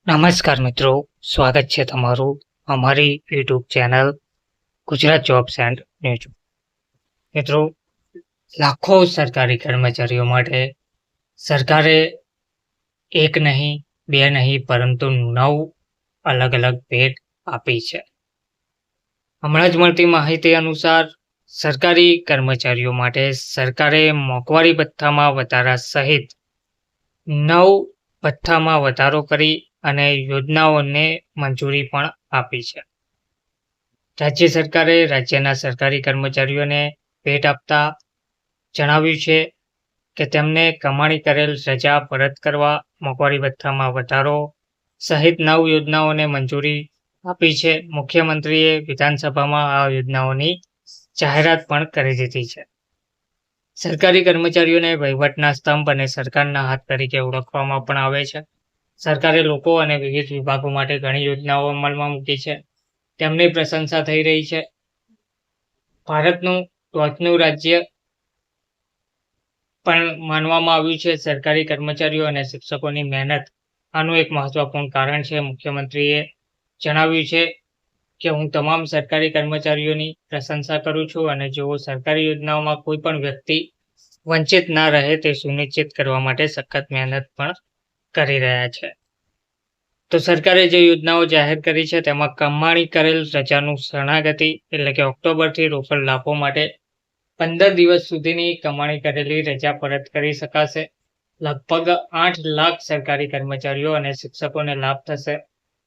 નમસ્કાર મિત્રો, સ્વાગત છે તમારું અમારી YouTube channel Gujarat jobs and news. મિત્રો, લાખો સરકારી કર્મચારીઓ માટે સરકારે એક નહીં, બે નહીં, પરંતુ 9 અલગ અલગ ભેટ આપી છે. હમણાં જ મળતી માહિતી અનુસાર સરકારી કર્મચારીઓ માટે સરકારે મોંઘવારી ભથ્થામાં વધારા સહિત 9 ભથ્થામાં વધારો કરી અને યોજનાઓને મંજૂરી પણ આપી છે. રાજ્ય સરકારે રાજ્યના સરકારી કર્મચારીઓને ભેટ આપતા જણાવ્યું છે કે તેમને કમાણી કરેલ રજા પરત કરવા, મોંઘવારી ભથ્થામાં વધારો સહિત 9 યોજનાઓને મંજૂરી આપી છે. મુખ્યમંત્રીએ વિધાનસભામાં આ યોજનાઓની જાહેરાત પણ કરી દીધી છે. સરકારી કર્મચારીઓને વહીવટના સ્તંભ અને સરકારના હાથ તરીકે ઓળખવામાં પણ આવે છે. સરકારે લોકો અને વિવિધ વિભાગો માટે ઘણી યોજનાઓ અમલમાં મૂકી છે. તેમની પ્રશંસા થઈ રહી છે. ભારતનું ટોચનું રાજ્ય પણ માનવામાં આવ્યું છે. સરકારી કર્મચારીઓ અને શિક્ષકોની મહેનત આનું એક મહત્વપૂર્ણ કારણ છે. મુખ્યમંત્રીએ જણાવ્યું છે કે હું તમામ સરકારી કર્મચારીઓની પ્રશંસા કરું છું અને જેઓ સરકારી યોજનાઓમાં કોઈ પણ વ્યક્તિ વંચિત ના રહે તે સુનિશ્ચિત કરવા માટે સખત મહેનત પણ કરી રહ્યા છે. તો સરકારે જે યોજનાઓ જાહેર કરી છે તેમાં કમાણી કરેલ રજાનું શરણાગતિ એટલે કે ઓક્ટોબરથી રોકડ લાભો માટે 15 દિવસ સુધીની કમાણી કરેલી રજા પરત કરી શકાશે. લગભગ 8 લાખ સરકારી કર્મચારીઓ અને શિક્ષકોને લાભ થશે.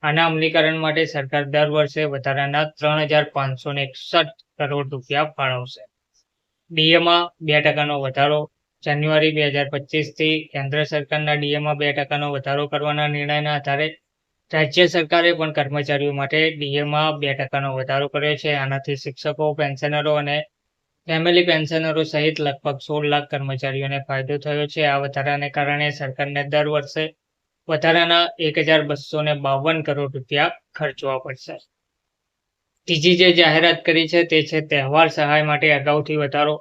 આના અમલીકરણ માટે સરકાર દર વર્ષે વધારાના 3,561 કરોડ રૂપિયા ફાળવશે. ડીએમાં 2% વધારો. જાન્યુઆરી 2025થી કેન્દ્ર સરકારના ડીએમાં 2% વધારો કરવાના નિર્ણયના આધારે રાજ્ય સરકારે પણ કર્મચારીઓ માટે ડીએમાં 2% વધારો કર્યો છે. આનાથી શિક્ષકો, પેન્શનરો અને ફેમિલી પેન્શનરો સહિત લગભગ 16 લાખ કર્મચારીઓને ફાયદો થયો છે. આ વધારાને કારણે સરકારને દર વર્ષે વધારાના 1,252 કરોડ રૂપિયા ખર્ચવા પડશે. ત્રીજી જે જાહેરાત કરી છે તે છે તહેવાર સહાય માટે અગાઉથી વધારો.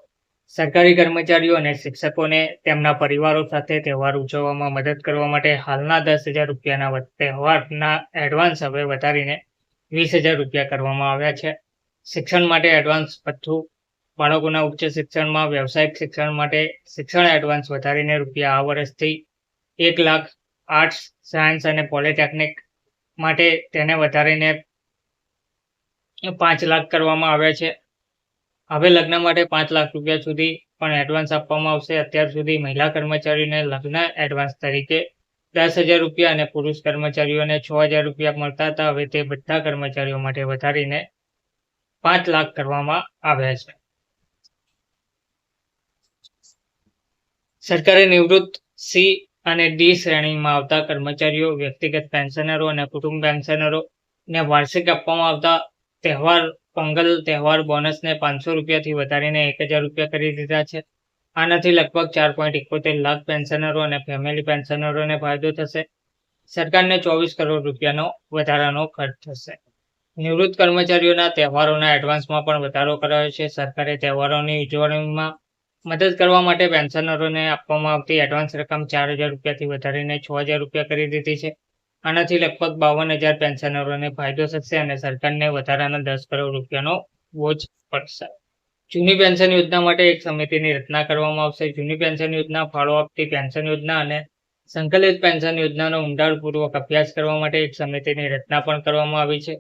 સરકારી કર્મચારીઓ અને શિક્ષકોને તેમના પરિવારો સાથે તહેવાર ઉજવવામાં મદદ કરવા માટે હાલના 10,000 રૂપિયાના તહેવારના એડવાન્સ હવે વધારીને 20,000 રૂપિયા કરવામાં આવ્યા છે. શિક્ષણ માટે એડવાન્સ ભથ્થું. બાળકોના ઉચ્ચ શિક્ષણમાં વ્યવસાયિક શિક્ષણ માટે શિક્ષણ એડવાન્સ વધારીને રૂપિયા આ વર્ષથી 1 લાખ, આર્ટ્સ, સાયન્સ અને પોલિટેકનિક માટે તેને વધારીને 5 લાખ કરવામાં આવ્યા છે. હવે લગ્ન માટે 5 લાખ રૂપિયા સુધી પણ એડવાન્સ આપવામાં આવશે. અત્યાર સુધી મહિલા કર્મચારીઓને લગ્ન એડવાન્સ તરીકે 10,000 રૂપિયા અને પુરુષ કર્મચારીઓને 6,000 રૂપિયા મળતા હતા. હવે તે બધા કર્મચારીઓ માટે વધારીને 5 લાખ કરવામાં આવ્યા છે. સરકારે નિવૃત્ત સી અને ડી શ્રેણીમાં આવતા કર્મચારીઓ, વ્યક્તિગત પેન્શનરો અને કુટુંબ પેન્શનરોને વાર્ષિક આપવામાં આવતા પોંગલ તહેવાર બોનસને 500 રૂપિયાથી વધારીને 1,000 રૂપિયા કરી દીધા છે. આનાથી લગભગ 4.71 લાખ પેન્શનરો અને ફેમિલી પેન્શનરોને ફાયદો થશે. સરકારને 24 કરોડ રૂપિયાનો વધારાનો ખર્ચ થશે. નિવૃત્ત કર્મચારીઓના તહેવારોના એડવાન્સમાં પણ વધારો કરાયો છે. સરકારે તહેવારોની ઉજવણીમાં મદદ કરવા માટે પેન્શનરોને આપવામાં આવતી એડવાન્સ રકમ 4,000 રૂપિયાથી વધારીને 6,000 રૂપિયા કરી દીધી છે. આનાથી લગભગ 52,000 પેન્શનરોને ફાયદો થશે અને સરકારને વધારાના 10 કરોડ રૂપિયાનો બોજ પડશે. જૂની પેન્શન યોજના માટે એક સમિતિની રચના કરવામાં આવશે. જૂની પેન્શન યોજના, ફાળો આપતી પેન્શન યોજના અને સંકલિત પેન્શન યોજનાનો ઊંડાણપૂર્વક અભ્યાસ કરવા માટે એક સમિતિની રચના પણ કરવામાં આવી છે.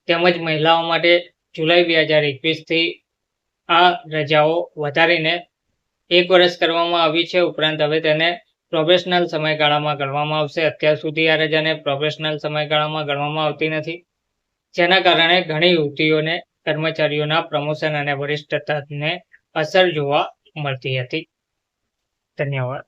તેમજ મહિલાઓ માટે જુલાઈ 2021થી આ રજાઓ વધારીને 1 વર્ષ કરવામાં આવી છે. ઉપરાંત હવે તેને પ્રોબેશનલ સમયગાળામાં ગણવામાં આવશે. અત્યાર સુધી આ રજાને પ્રોબેશનલ સમયગાળામાં ગણવામાં આવતી નથી, જેના કારણે ઘણી યુવતીઓને કર્મચારીઓના પ્રમોશન અને વરિષ્ઠતાને અસર જોવા મળતી હતી. ધન્યવાદ.